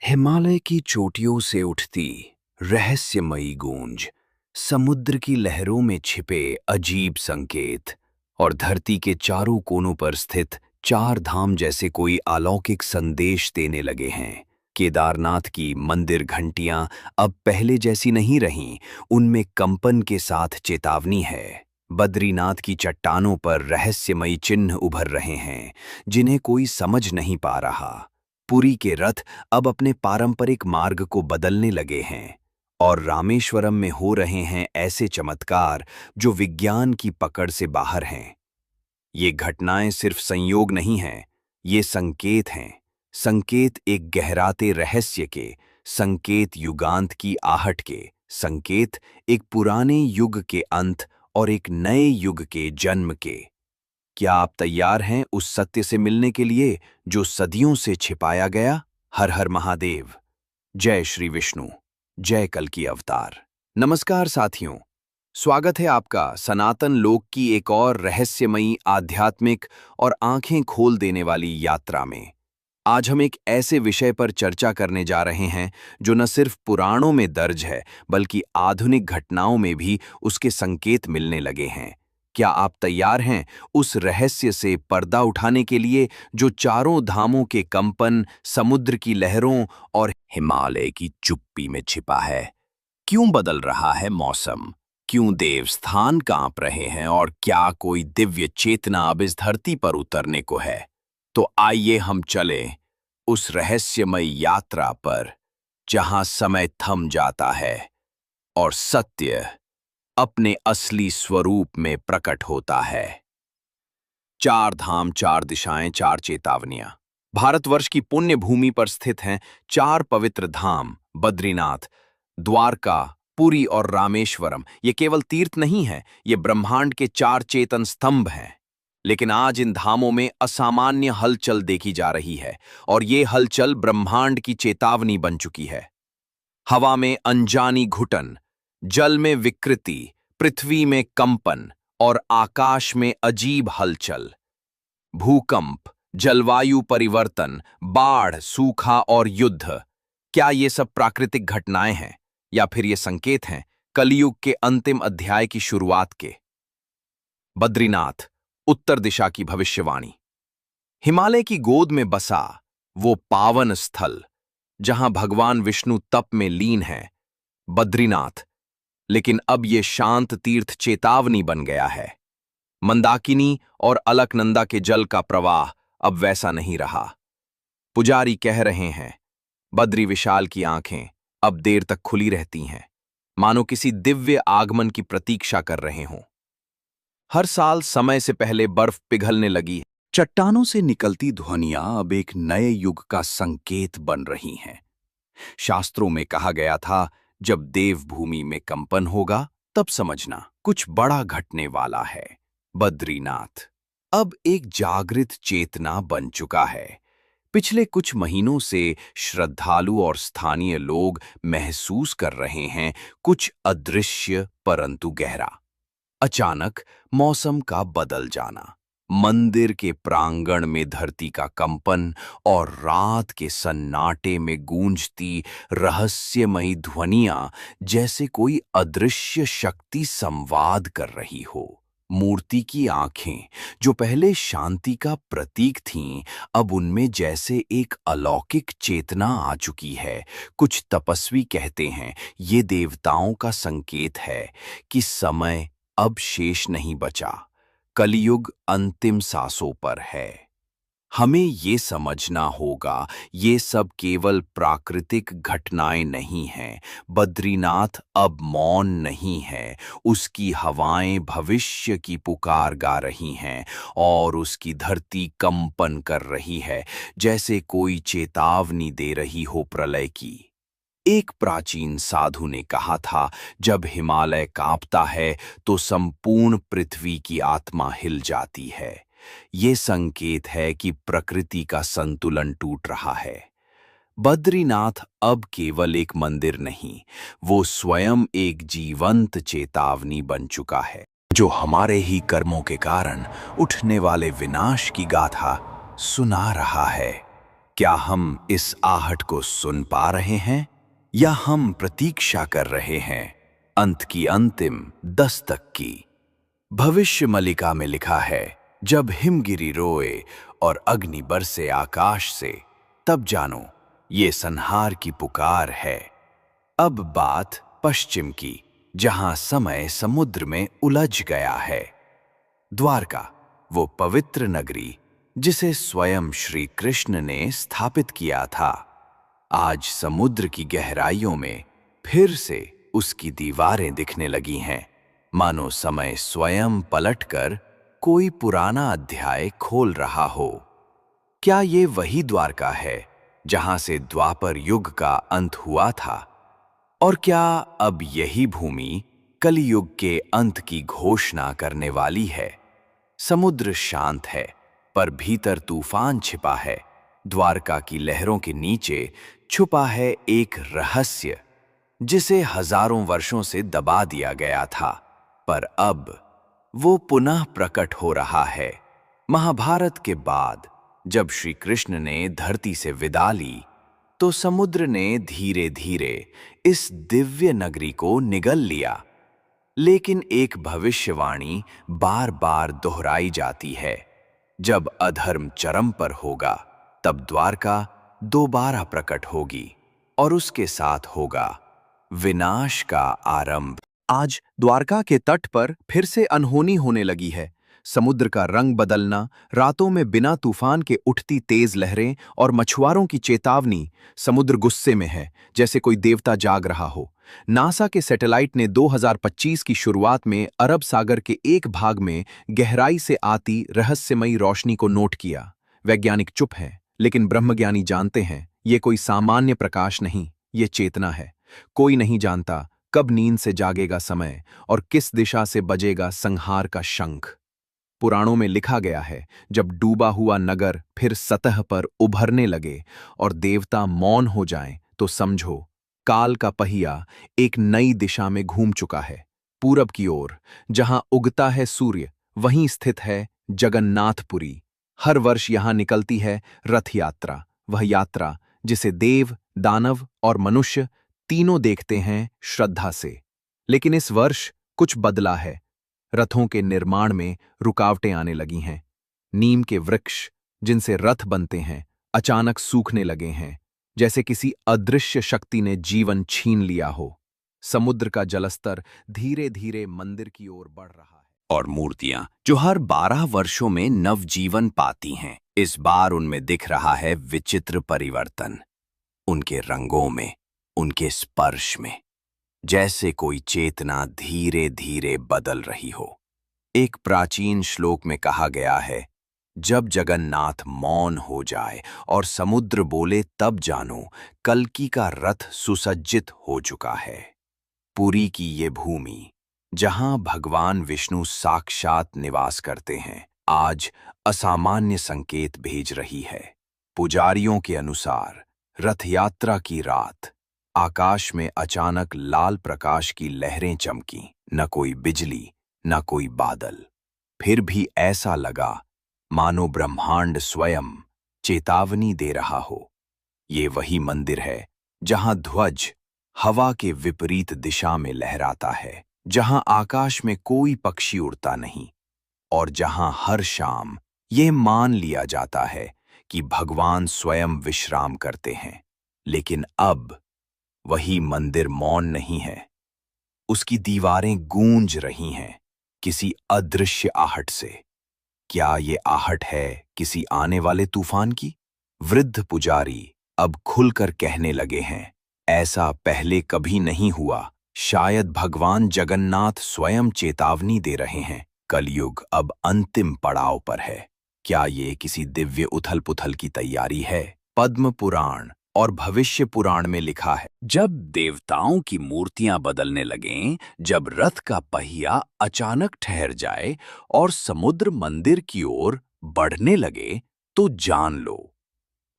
हिमालय की चोटियों से उठती रहस्यमयी गूंज, समुद्र की लहरों में छिपे अजीब संकेत और धरती के चारों कोनों पर स्थित चार धाम जैसे कोई अलौकिक संदेश देने लगे हैं। केदारनाथ की मंदिर घंटियां अब पहले जैसी नहीं रहीं, उनमें कंपन के साथ चेतावनी है। बद्रीनाथ की चट्टानों पर रहस्यमयी चिन्ह उभर रहे हैं, जिन्हें कोई समझ नहीं पा रहा। पुरी के रथ अब अपने पारंपरिक मार्ग को बदलने लगे हैं और रामेश्वरम में हो रहे हैं ऐसे चमत्कार जो विज्ञान की पकड़ से बाहर हैं। ये घटनाएं सिर्फ संयोग नहीं हैं, ये संकेत हैं। संकेत एक गहराते रहस्य के, संकेत युगांत की आहट के, संकेत एक पुराने युग के अंत और एक नए युग के जन्म के। क्या आप तैयार हैं उस सत्य से मिलने के लिए जो सदियों से छिपाया गया? हर हर महादेव। जय श्री विष्णु। जय कल की अवतार। नमस्कार साथियों, स्वागत है आपका सनातन लोक की एक और रहस्यमयी, आध्यात्मिक और आंखें खोल देने वाली यात्रा में। आज हम एक ऐसे विषय पर चर्चा करने जा रहे हैं जो न सिर्फ पुराणों में दर्ज है, बल्कि आधुनिक घटनाओं में भी उसके संकेत मिलने लगे हैं। क्या आप तैयार हैं उस रहस्य से पर्दा उठाने के लिए जो चारों धामों के कंपन, समुद्र की लहरों और हिमालय की चुप्पी में छिपा है? क्यों बदल रहा है मौसम? क्यों देवस्थान कांप रहे हैं? और क्या कोई दिव्य चेतना अब इस धरती पर उतरने को है? तो आइए हम चलें उस रहस्यमय यात्रा पर, जहां समय थम जाता है और सत्य अपने असली स्वरूप में प्रकट होता है। चार धाम, चार दिशाएं, चार चेतावनियां। भारतवर्ष की पुण्य भूमि पर स्थित हैं चार पवित्र धाम, बद्रीनाथ, द्वारका, पुरी और रामेश्वरम। ये केवल तीर्थ नहीं है, ये ब्रह्मांड के चार चेतन स्तंभ हैं। लेकिन आज इन धामों में असामान्य हलचल देखी जा रही है, और ये हलचल ब्रह्मांड की चेतावनी बन चुकी है। हवा में अनजानी घुटन, जल में विकृति, पृथ्वी में कंपन और आकाश में अजीब हलचल। भूकंप, जलवायु परिवर्तन, बाढ़, सूखा और युद्ध। क्या ये सब प्राकृतिक घटनाएं हैं, या फिर ये संकेत हैं कलयुग के अंतिम अध्याय की शुरुआत के? बद्रीनाथ, उत्तर दिशा की भविष्यवाणी। हिमालय की गोद में बसा वो पावन स्थल जहां भगवान विष्णु तप में लीन है, बद्रीनाथ। लेकिन अब ये शांत तीर्थ चेतावनी बन गया है। मंदाकिनी और अलकनंदा के जल का प्रवाह अब वैसा नहीं रहा। पुजारी कह रहे हैं, बद्री विशाल की आंखें अब देर तक खुली रहती हैं, मानो किसी दिव्य आगमन की प्रतीक्षा कर रहे हों। हर साल समय से पहले बर्फ पिघलने लगी, चट्टानों से निकलती ध्वनियां अब एक नए युग का संकेत बन रही हैं। शास्त्रों में कहा गया था, जब देवभूमि में कंपन होगा तब समझना कुछ बड़ा घटने वाला है। बद्रीनाथ अब एक जागृत चेतना बन चुका है। पिछले कुछ महीनों से श्रद्धालु और स्थानीय लोग महसूस कर रहे हैं कुछ अदृश्य परंतु गहरा। अचानक मौसम का बदल जाना, मंदिर के प्रांगण में धरती का कंपन और रात के सन्नाटे में गूंजती रहस्यमयी ध्वनियां, जैसे कोई अदृश्य शक्ति संवाद कर रही हो। मूर्ति की आंखें, जो पहले शांति का प्रतीक थीं, अब उनमें जैसे एक अलौकिक चेतना आ चुकी है। कुछ तपस्वी कहते हैं, ये देवताओं का संकेत है कि समय अब शेष नहीं बचा, कलयुग अंतिम सांसों पर है। हमें ये समझना होगा, ये सब केवल प्राकृतिक घटनाएं नहीं हैं। बद्रीनाथ अब मौन नहीं है, उसकी हवाएं भविष्य की पुकार गा रही हैं और उसकी धरती कंपन कर रही है, जैसे कोई चेतावनी दे रही हो प्रलय की। एक प्राचीन साधु ने कहा था, जब हिमालय कांपता है तो संपूर्ण पृथ्वी की आत्मा हिल जाती है। ये संकेत है कि प्रकृति का संतुलन टूट रहा है। बद्रीनाथ अब केवल एक मंदिर नहीं, वो स्वयं एक जीवंत चेतावनी बन चुका है, जो हमारे ही कर्मों के कारण उठने वाले विनाश की गाथा सुना रहा है। क्या हम इस आहट को सुन पा रहे हैं या हम प्रतीक्षा कर रहे हैं अंत की अंतिम दस्तक की? भविष्य मलिका में लिखा है, जब हिमगिरी रोए और अग्नि बरसे आकाश से, तब जानो ये संहार की पुकार है। अब बात पश्चिम की, जहां समय समुद्र में उलझ गया है। द्वारका, वो पवित्र नगरी जिसे स्वयं श्री कृष्ण ने स्थापित किया था, आज समुद्र की गहराइयों में फिर से उसकी दीवारें दिखने लगी हैं, मानो समय स्वयं पलटकर कोई पुराना अध्याय खोल रहा हो। क्या ये वही द्वारका है जहां से द्वापर युग का अंत हुआ था? और क्या अब यही भूमि कलियुग के अंत की घोषणा करने वाली है? समुद्र शांत है, पर भीतर तूफान छिपा है। द्वारका की लहरों के नीचे छुपा है एक रहस्य, जिसे हजारों वर्षों से दबा दिया गया था, पर अब वो पुनः प्रकट हो रहा है। महाभारत के बाद जब श्री कृष्ण ने धरती से विदा ली, तो समुद्र ने धीरे धीरे इस दिव्य नगरी को निगल लिया। लेकिन एक भविष्यवाणी बार बार दोहराई जाती है, जब अधर्म चरम पर होगा, तब द्वारका दोबारा प्रकट होगी और उसके साथ होगा विनाश का आरंभ। आज द्वारका के तट पर फिर से अनहोनी होने लगी है। समुद्र का रंग बदलना, रातों में बिना तूफान के उठती तेज लहरें और मछुआरों की चेतावनी। समुद्र गुस्से में है, जैसे कोई देवता जाग रहा हो। नासा के सैटेलाइट ने 2025 की शुरुआत में अरब सागर के एक भाग में गहराई से आती रहस्यमयी रोशनी को नोट किया। वैज्ञानिक चुप हैं, लेकिन ब्रह्मज्ञानी जानते हैं ये कोई सामान्य प्रकाश नहीं, ये चेतना है। कोई नहीं जानता कब नींद से जागेगा समय और किस दिशा से बजेगा संहार का शंख। पुराणों में लिखा गया है, जब डूबा हुआ नगर फिर सतह पर उभरने लगे और देवता मौन हो जाएं, तो समझो काल का पहिया एक नई दिशा में घूम चुका है। पूरब की ओर, जहां उगता है सूर्य, वहीं स्थित है जगन्नाथपुरी। हर वर्ष यहां निकलती है रथ यात्रा, वह यात्रा जिसे देव, दानव और मनुष्य तीनों देखते हैं श्रद्धा से। लेकिन इस वर्ष कुछ बदला है। रथों के निर्माण में रुकावटें आने लगी हैं। नीम के वृक्ष, जिनसे रथ बनते हैं, अचानक सूखने लगे हैं, जैसे किसी अदृश्य शक्ति ने जीवन छीन लिया हो। समुद्र का जलस्तर धीरे धीरे मंदिर की ओर बढ़ रहा है। और मूर्तियां, जो हर 12 वर्षों में नवजीवन पाती हैं, इस बार उनमें दिख रहा है विचित्र परिवर्तन। उनके रंगों में, उनके स्पर्श में, जैसे कोई चेतना धीरे धीरे बदल रही हो। एक प्राचीन श्लोक में कहा गया है, जब जगन्नाथ मौन हो जाए और समुद्र बोले, तब जानो कल्कि का रथ सुसज्जित हो चुका है। पुरी की ये भूमि, जहां भगवान विष्णु साक्षात निवास करते हैं, आज असामान्य संकेत भेज रही है। पुजारियों के अनुसार रथ यात्रा की रात आकाश में अचानक लाल प्रकाश की लहरें चमकीं। न कोई बिजली, न कोई बादल, फिर भी ऐसा लगा मानो ब्रह्मांड स्वयं चेतावनी दे रहा हो। ये वही मंदिर है जहां ध्वज हवा के विपरीत दिशा में लहराता है, जहां आकाश में कोई पक्षी उड़ता नहीं, और जहां हर शाम ये मान लिया जाता है कि भगवान स्वयं विश्राम करते हैं। लेकिन अब वही मंदिर मौन नहीं है, उसकी दीवारें गूंज रही हैं किसी अदृश्य आहट से। क्या ये आहट है किसी आने वाले तूफान की? वृद्ध पुजारी अब खुलकर कहने लगे हैं, ऐसा पहले कभी नहीं हुआ। शायद भगवान जगन्नाथ स्वयं चेतावनी दे रहे हैं, कलयुग अब अंतिम पड़ाव पर है। क्या ये किसी दिव्य उथल पुथल की तैयारी है? पद्म पुराण और भविष्य पुराण में लिखा है, जब देवताओं की मूर्तियां बदलने लगें, जब रथ का पहिया अचानक ठहर जाए और समुद्र मंदिर की ओर बढ़ने लगे, तो जान लो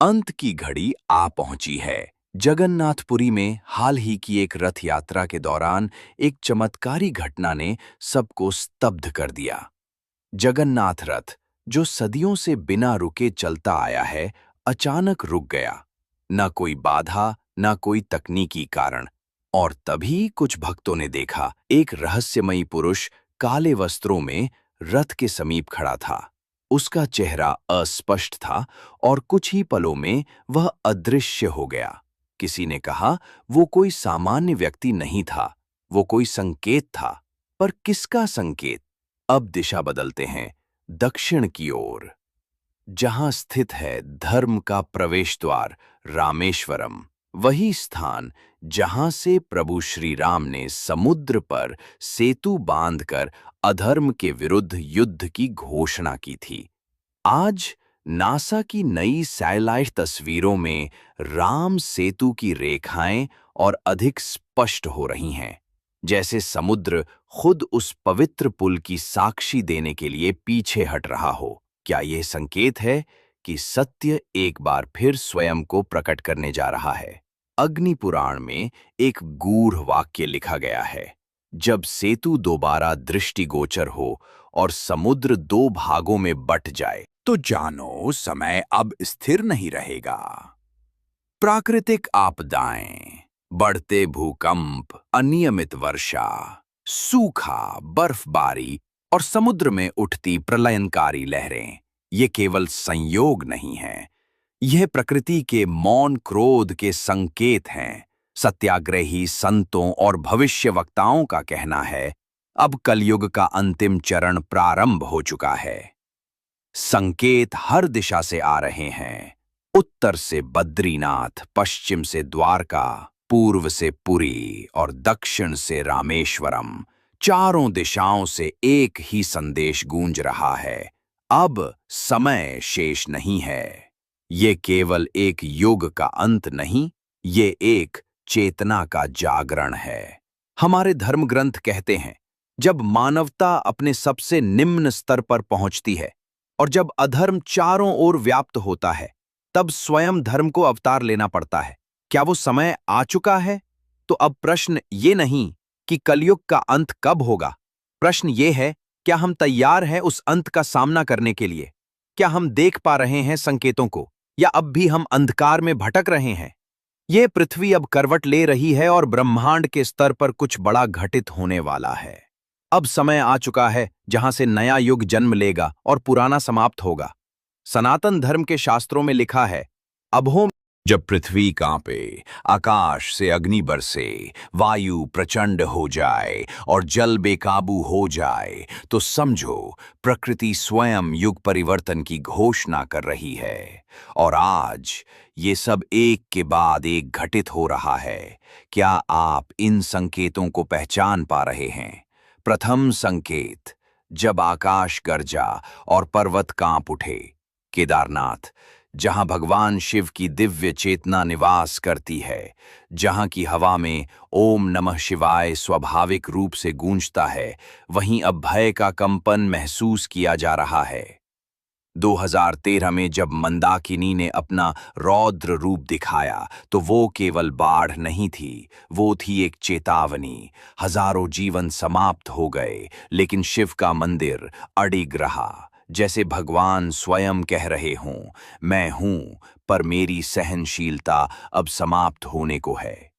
अंत की घड़ी आ पहुंची है। जगन्नाथपुरी में हाल ही की एक रथ यात्रा के दौरान एक चमत्कारी घटना ने सबको स्तब्ध कर दिया। जगन्नाथ रथ, जो सदियों से बिना रुके चलता आया है, अचानक रुक गया। न कोई बाधा, न कोई तकनीकी कारण। और तभी कुछ भक्तों ने देखा, एक रहस्यमयी पुरुष काले वस्त्रों में रथ के समीप खड़ा था। उसका चेहरा अस्पष्ट था और कुछ ही पलों में वह अदृश्य हो गया। किसी ने कहा वो कोई सामान्य व्यक्ति नहीं था, वो कोई संकेत था। पर किसका संकेत? अब दिशा बदलते हैं, दक्षिण की ओर, जहां स्थित है धर्म का प्रवेश द्वार रामेश्वरम। वही स्थान जहां से प्रभु श्री राम ने समुद्र पर सेतु बांधकर अधर्म के विरुद्ध युद्ध की घोषणा की थी। आज नासा की नई सैटेलाइट तस्वीरों में राम सेतु की रेखाएं और अधिक स्पष्ट हो रही हैं, जैसे समुद्र खुद उस पवित्र पुल की साक्षी देने के लिए पीछे हट रहा हो। क्या यह संकेत है कि सत्य एक बार फिर स्वयं को प्रकट करने जा रहा है? अग्नि पुराण में एक गूढ़ वाक्य लिखा गया है, जब सेतु दोबारा दृष्टिगोचर हो और समुद्र दो भागों में बट जाए, तो जानो समय अब स्थिर नहीं रहेगा। प्राकृतिक आपदाएं, बढ़ते भूकंप, अनियमित वर्षा, सूखा, बर्फबारी और समुद्र में उठती प्रलयंकारी लहरें, ये केवल संयोग नहीं है, यह प्रकृति के मौन क्रोध के संकेत हैं। सत्याग्रही संतों और भविष्यवक्ताओं का कहना है, अब कलयुग का अंतिम चरण प्रारंभ हो चुका है। संकेत हर दिशा से आ रहे हैं। उत्तर से बद्रीनाथ, पश्चिम से द्वारका, पूर्व से पुरी और दक्षिण से रामेश्वरम। चारों दिशाओं से एक ही संदेश गूंज रहा है, अब समय शेष नहीं है। ये केवल एक युग का अंत नहीं, ये एक चेतना का जागरण है। हमारे धर्म ग्रंथ कहते हैं, जब मानवता अपने सबसे निम्न स्तर पर पहुंचती है और जब अधर्म चारों ओर व्याप्त होता है, तब स्वयं धर्म को अवतार लेना पड़ता है। क्या वो समय आ चुका है? तो अब प्रश्न ये नहीं कि कलयुग का अंत कब होगा, प्रश्न ये है, क्या हम तैयार हैं उस अंत का सामना करने के लिए? क्या हम देख पा रहे हैं संकेतों को, या अब भी हम अंधकार में भटक रहे हैं? यह पृथ्वी अब करवट ले रही है और ब्रह्मांड के स्तर पर कुछ बड़ा घटित होने वाला है। अब समय आ चुका है जहां से नया युग जन्म लेगा और पुराना समाप्त होगा। सनातन धर्म के शास्त्रों में लिखा है, अभोम जब पृथ्वी कांपे, आकाश से अग्नि बरसे, वायु प्रचंड हो जाए और जल बेकाबू हो जाए, तो समझो प्रकृति स्वयं युग परिवर्तन की घोषणा कर रही है। और आज ये सब एक के बाद एक घटित हो रहा है। क्या आप इन संकेतों को पहचान पा रहे हैं? प्रथम संकेत, जब आकाश गरजा और पर्वत कांप उठे। केदारनाथ, जहां भगवान शिव की दिव्य चेतना निवास करती है, जहां की हवा में ओम नमः शिवाय स्वाभाविक रूप से गूंजता है, वहीं अब भय का कंपन महसूस किया जा रहा है। 2013 में जब मंदाकिनी ने अपना रौद्र रूप दिखाया, तो वो केवल बाढ़ नहीं थी, वो थी एक चेतावनी। हजारों जीवन समाप्त हो गए, लेकिन शिव का मंदिर अडिग रहा, जैसे भगवान स्वयं कह रहे हों, मैं हूं, पर मेरी सहनशीलता अब समाप्त होने को है।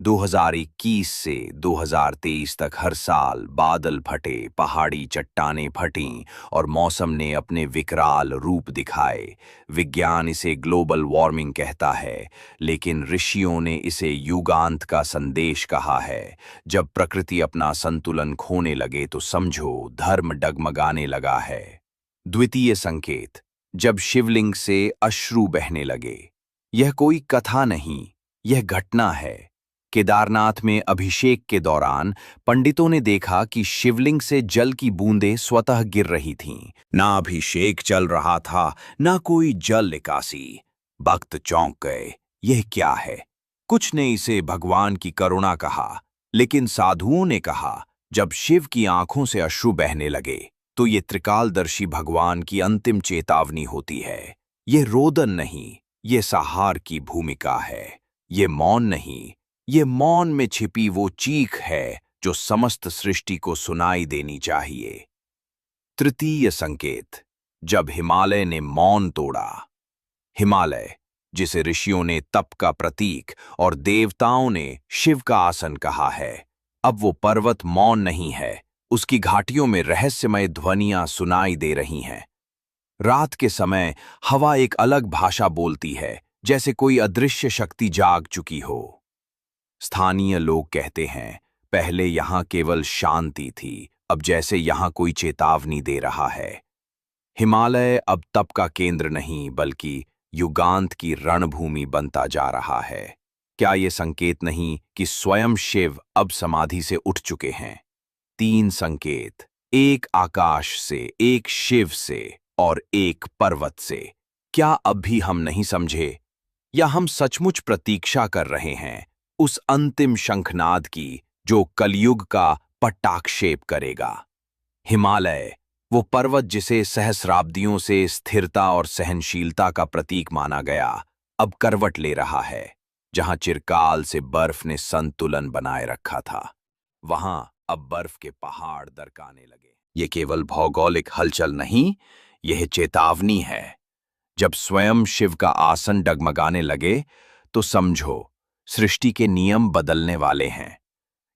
2021 से 2023 तक हर साल बादल फटे, पहाड़ी चट्टानें फटीं और मौसम ने अपने विकराल रूप दिखाए। विज्ञान इसे ग्लोबल वार्मिंग कहता है, लेकिन ऋषियों ने इसे युगांत का संदेश कहा है। जब प्रकृति अपना संतुलन खोने लगे, तो समझो धर्म डगमगाने लगा है। द्वितीय संकेत, जब शिवलिंग से अश्रु बहने लगे। यह कोई कथा नहीं, यह घटना है। केदारनाथ में अभिषेक के दौरान पंडितों ने देखा कि शिवलिंग से जल की बूंदें स्वतः गिर रही थीं। ना अभिषेक चल रहा था, ना कोई जल निकासी। भक्त चौंक गए, यह क्या है? कुछ ने इसे भगवान की करुणा कहा, लेकिन साधुओं ने कहा, जब शिव की आंखों से अश्रु बहने लगे, तो ये त्रिकालदर्शी भगवान की अंतिम चेतावनी होती है। ये रोदन नहीं, ये सहार की भूमिका है। ये मौन नहीं, ये मौन में छिपी वो चीख है जो समस्त सृष्टि को सुनाई देनी चाहिए। तृतीय संकेत, जब हिमालय ने मौन तोड़ा। हिमालय, जिसे ऋषियों ने तप का प्रतीक और देवताओं ने शिव का आसन कहा है, अब वो पर्वत मौन नहीं है, उसकी घाटियों में रहस्यमय ध्वनियां सुनाई दे रही हैं। रात के समय हवा एक अलग भाषा बोलती है, जैसे कोई अदृश्य शक्ति जाग चुकी हो। स्थानीय लोग कहते हैं, पहले यहां केवल शांति थी, अब जैसे यहां कोई चेतावनी दे रहा है। हिमालय अब तप का केंद्र नहीं, बल्कि युगांत की रणभूमि बनता जा रहा है। क्या ये संकेत नहीं कि स्वयं शिव अब समाधि से उठ चुके हैं? 3 संकेत, एक आकाश से, एक शिव से और एक पर्वत से। क्या अब भी हम नहीं समझे? या हम सचमुच प्रतीक्षा कर रहे हैं उस अंतिम शंखनाद की, जो कलयुग का पट्टाक्षेप करेगा? हिमालय, वो पर्वत जिसे सहस्राब्दियों से स्थिरता और सहनशीलता का प्रतीक माना गया, अब करवट ले रहा है। जहां चिरकाल से बर्फ ने संतुलन बनाए रखा था, वहां अब बर्फ के पहाड़ दरकाने लगे। ये केवल भौगोलिक हलचल नहीं, यह चेतावनी है। जब स्वयं शिव का आसन डगमगाने लगे, तो समझो सृष्टि के नियम बदलने वाले हैं।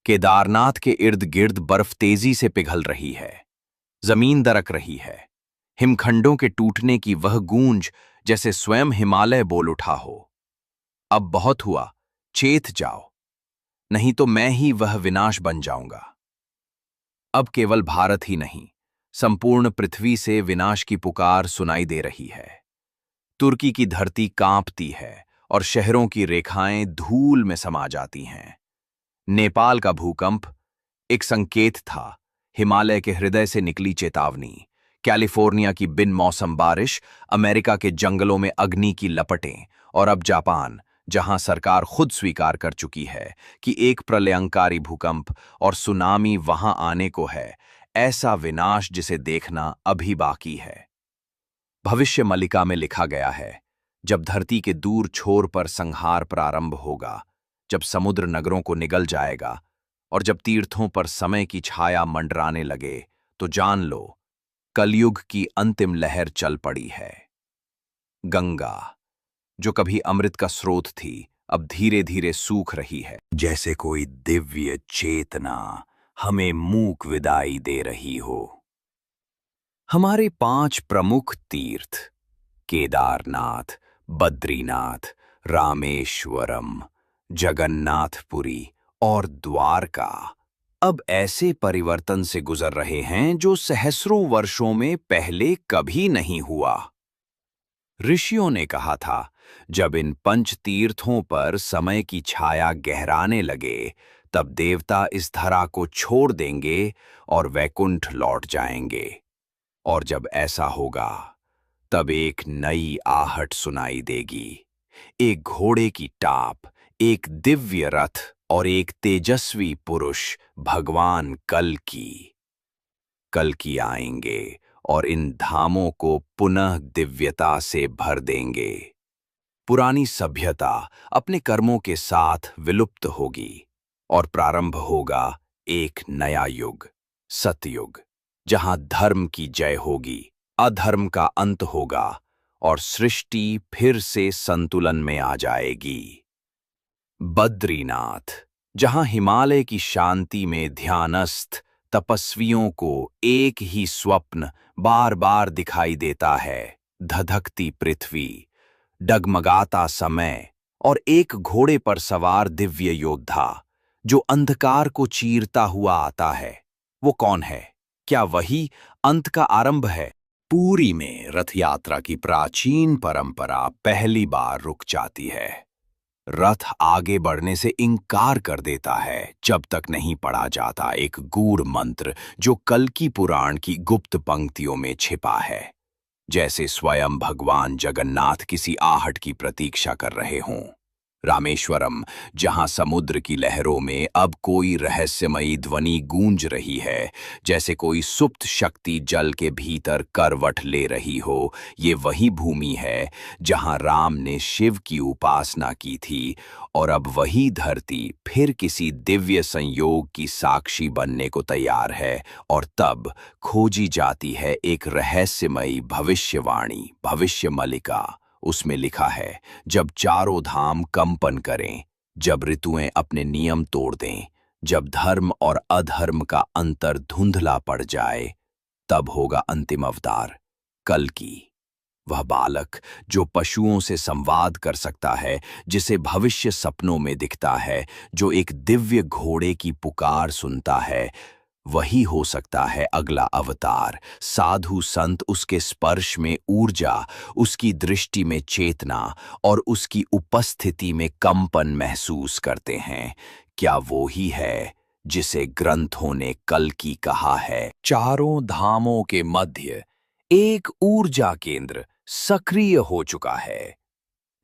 केदारनाथ के इर्द गिर्द बर्फ तेजी से पिघल रही है, जमीन दरक रही है। हिमखंडों के टूटने की वह गूंज जैसे स्वयं हिमालय बोल उठा हो, अब बहुत हुआ, चेत जाओ, नहीं तो मैं ही वह विनाश बन जाऊंगा। अब केवल भारत ही नहीं, संपूर्ण पृथ्वी से विनाश की पुकार सुनाई दे रही है। तुर्की की धरती कांपती है और शहरों की रेखाएं धूल में समा जाती हैं। नेपाल का भूकंप एक संकेत था, हिमालय के हृदय से निकली चेतावनी। कैलिफोर्निया की बिन मौसम बारिश, अमेरिका के जंगलों में अग्नि की लपटें, और अब जापान, जहां सरकार खुद स्वीकार कर चुकी है कि एक प्रलयंकारी भूकंप और सुनामी वहां आने को है, ऐसा विनाश जिसे देखना अभी बाकी है। भविष्य मलिका में लिखा गया है, जब धरती के दूर छोर पर संहार प्रारंभ होगा, जब समुद्र नगरों को निगल जाएगा और जब तीर्थों पर समय की छाया मंडराने लगे, तो जान लो कलयुग की अंतिम लहर चल पड़ी है। गंगा, जो कभी अमृत का स्रोत थी, अब धीरे धीरे सूख रही है, जैसे कोई दिव्य चेतना हमें मूक विदाई दे रही हो। हमारे 5 प्रमुख तीर्थ, केदारनाथ, बद्रीनाथ, रामेश्वरम, जगन्नाथपुरी और द्वारका, अब ऐसे परिवर्तन से गुजर रहे हैं जो सहस्रों वर्षों में पहले कभी नहीं हुआ। ऋषियों ने कहा था, जब इन 5 तीर्थों पर समय की छाया गहराने लगे, तब देवता इस धरा को छोड़ देंगे और वैकुंठ लौट जाएंगे। और जब ऐसा होगा, तब एक नई आहट सुनाई देगी, एक घोड़े की टाप, एक दिव्य रथ और एक तेजस्वी पुरुष, भगवान कल्कि आएंगे और इन धामों को पुनः दिव्यता से भर देंगे। पुरानी सभ्यता अपने कर्मों के साथ विलुप्त होगी और प्रारंभ होगा एक नया युग, सतयुग, जहां धर्म की जय होगी, अधर्म का अंत होगा और सृष्टि फिर से संतुलन में आ जाएगी। बद्रीनाथ, जहां हिमालय की शांति में ध्यानस्थ तपस्वियों को एक ही स्वप्न बार बार दिखाई देता है, धधकती पृथ्वी, डगमगाता समय और एक घोड़े पर सवार दिव्य योद्धा, जो अंधकार को चीरता हुआ आता है। वो कौन है? क्या वही अंत का आरंभ है? पुरी में रथ यात्रा की प्राचीन परंपरा पहली बार रुक जाती है। रथ आगे बढ़ने से इनकार कर देता है जब तक नहीं पढ़ा जाता एक गूढ़ मंत्र, जो कल्कि पुराण की गुप्त पंक्तियों में छिपा है, जैसे स्वयं भगवान जगन्नाथ किसी आहट की प्रतीक्षा कर रहे हों। रामेश्वरम, जहां समुद्र की लहरों में अब कोई रहस्यमयी ध्वनि गूंज रही है, जैसे कोई सुप्त शक्ति जल के भीतर करवट ले रही हो, ये वही भूमि है जहां राम ने शिव की उपासना की थी, और अब वही धरती फिर किसी दिव्य संयोग की साक्षी बनने को तैयार है। और तब खोजी जाती है एक रहस्यमयी भविष्यवाणी, भविष्य मलिका, उसमें लिखा है, जब चारों धाम कंपन करें, जब ऋतुएं अपने नियम तोड़ दें, जब धर्म और अधर्म का अंतर धुंधला पड़ जाए, तब होगा अंतिम अवतार कल्कि। वह बालक जो पशुओं से संवाद कर सकता है, जिसे भविष्य सपनों में दिखता है, जो एक दिव्य घोड़े की पुकार सुनता है, वही हो सकता है अगला अवतार। साधु संत उसके स्पर्श में ऊर्जा, उसकी दृष्टि में चेतना और उसकी उपस्थिति में कंपन महसूस करते हैं। क्या वो ही है जिसे ग्रंथों ने कल्कि कहा है? चारों धामों के मध्य एक ऊर्जा केंद्र सक्रिय हो चुका है।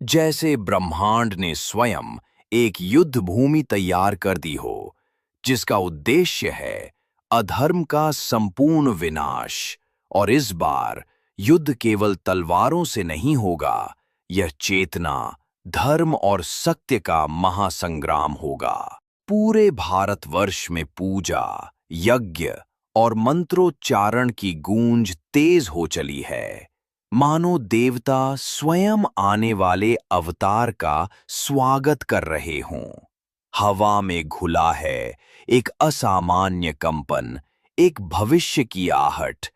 जैसे ब्रह्मांड ने स्वयं एक युद्ध भूमि तैयार कर दी हो, जिसका उद्देश्य है अधर्म का संपूर्ण विनाश। और इस बार युद्ध केवल तलवारों से नहीं होगा, यह चेतना, धर्म और सत्य का महासंग्राम होगा। पूरे भारतवर्ष में पूजा, यज्ञ और मंत्रोच्चारण की गूंज तेज हो चली है, मानो देवता स्वयं आने वाले अवतार का स्वागत कर रहे हों। हवा में घुला है एक असामान्य कंपन, एक भविष्य की आहट।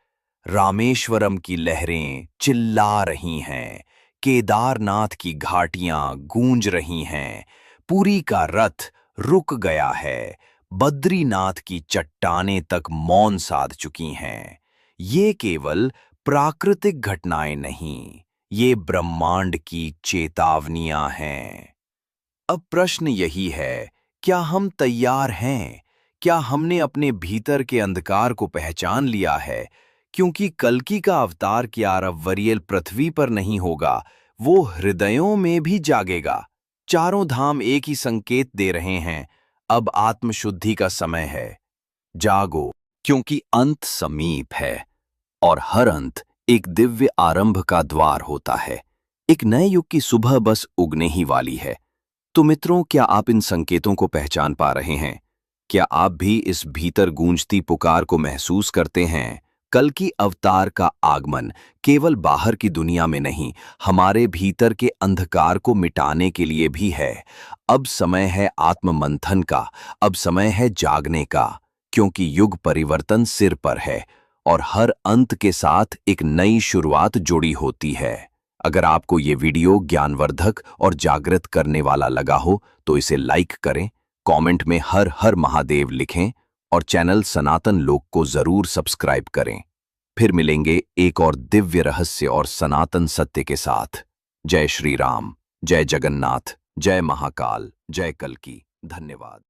रामेश्वरम की लहरें चिल्ला रही हैं, केदारनाथ की घाटियां गूंज रही हैं, पुरी का रथ रुक गया है, बद्रीनाथ की चट्टानें तक मौन साध चुकी हैं। ये केवल प्राकृतिक घटनाएं नहीं, ये ब्रह्मांड की चेतावनियां हैं। अब प्रश्न यही है, क्या हम तैयार हैं? क्या हमने अपने भीतर के अंधकार को पहचान लिया है? क्योंकि कल्कि का अवतार क्यारवरियल पृथ्वी पर नहीं होगा, वो हृदयों में भी जागेगा। चारों धाम एक ही संकेत दे रहे हैं, अब आत्मशुद्धि का समय है। जागो, क्योंकि अंत समीप है और हर अंत एक दिव्य आरंभ का द्वार होता है। एक नए युग की सुबह बस उगने ही वाली है। तो मित्रों, क्या आप इन संकेतों को पहचान पा रहे हैं? क्या आप भी इस भीतर गूंजती पुकार को महसूस करते हैं? कल्कि अवतार का आगमन केवल बाहर की दुनिया में नहीं, हमारे भीतर के अंधकार को मिटाने के लिए भी है। अब समय है आत्ममंथन का, अब समय है जागने का, क्योंकि युग परिवर्तन सिर पर है और हर अंत के साथ एक नई शुरुआत जुड़ी होती है। अगर आपको ये वीडियो ज्ञानवर्धक और जागृत करने वाला लगा हो तो इसे लाइक करें, कमेंट में हर हर महादेव लिखें और चैनल सनातन लोक को जरूर सब्सक्राइब करें। फिर मिलेंगे एक और दिव्य रहस्य और सनातन सत्य के साथ। जय श्री राम, जय जगन्नाथ, जय महाकाल, जय कल्कि। धन्यवाद।